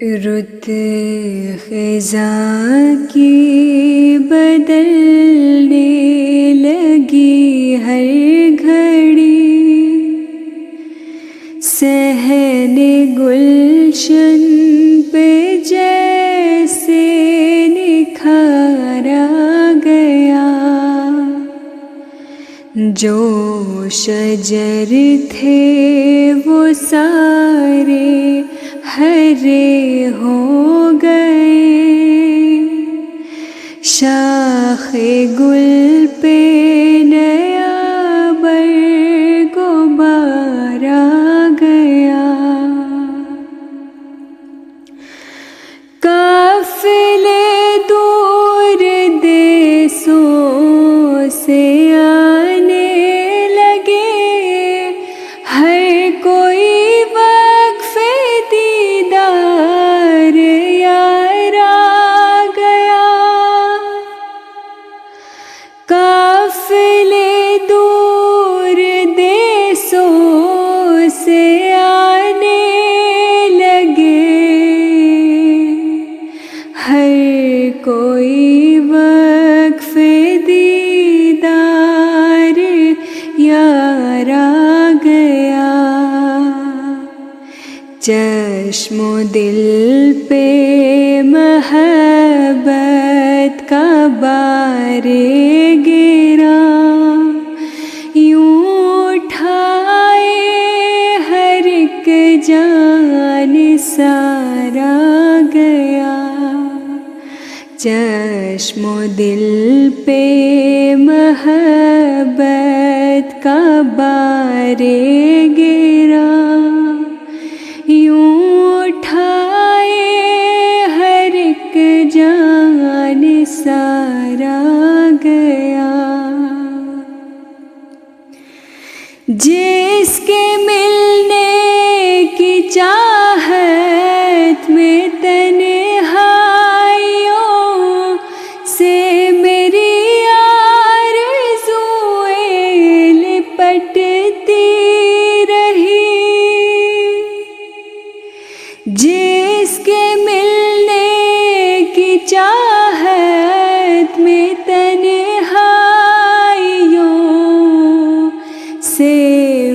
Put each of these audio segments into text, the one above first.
رت خزاں کی بدلنے لگی ہر گھڑی، صحن گلشن پہ جیسے نکھارا گیا، جو شجر تھے وہ سارے ہرے ہو گئے، شاخ گل پہ نیا برگ و بار آ گیا، قافلے دور دیسوں سے آنے لگے، ہر کوئی وقف دیدار یار آ گیا، قافلے دور دیسوں سے آنے لگے، ہر کوئی وقف دیدار یار آ گیا، چشم و دل پہ محبت کا بار گرا، یوں اٹھائے ہر ایک جان سارا گیا، چشم و دل پہ محبت کا بار گرا، یوں اٹھائے ہر ایک جان سارا گیا، جس کے ملنے کی چاہت میں تنہائیوں سے میری آرزوئیں لپٹتی رہی، جس کے ملنے کی چاہت میں تنہائیوں سے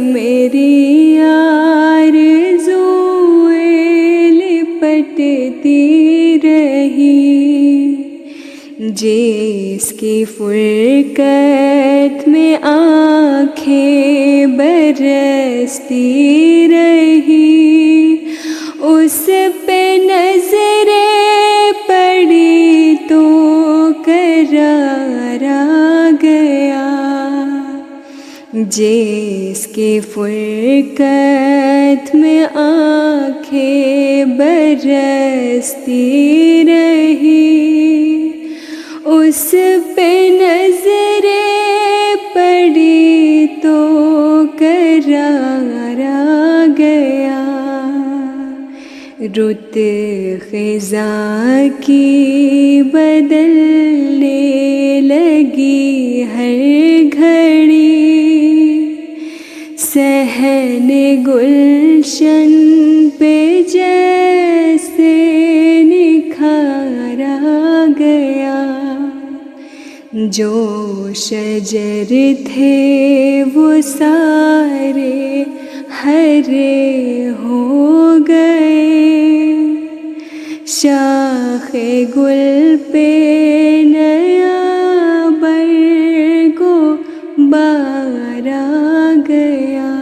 میری آرزوئیں لپٹتی رہی، جس کی فرقت میں آنکھیں برستی رہی، اس پہ نظریں پڑی تو قرار آ گیا، جس کی فرقت میں آنکھیں برستی رہی، اس پہ نظریں پڑی تو قرار آ گیا، رت خزاں کی بدلنے لگی ہر گھڑی، صحن گلشن پہ جیسے نکھارا گیا، جو شجر تھے وہ سارے ہرے ہو گئے، شاخ گل پہ نیا برگ و بار آ گیا۔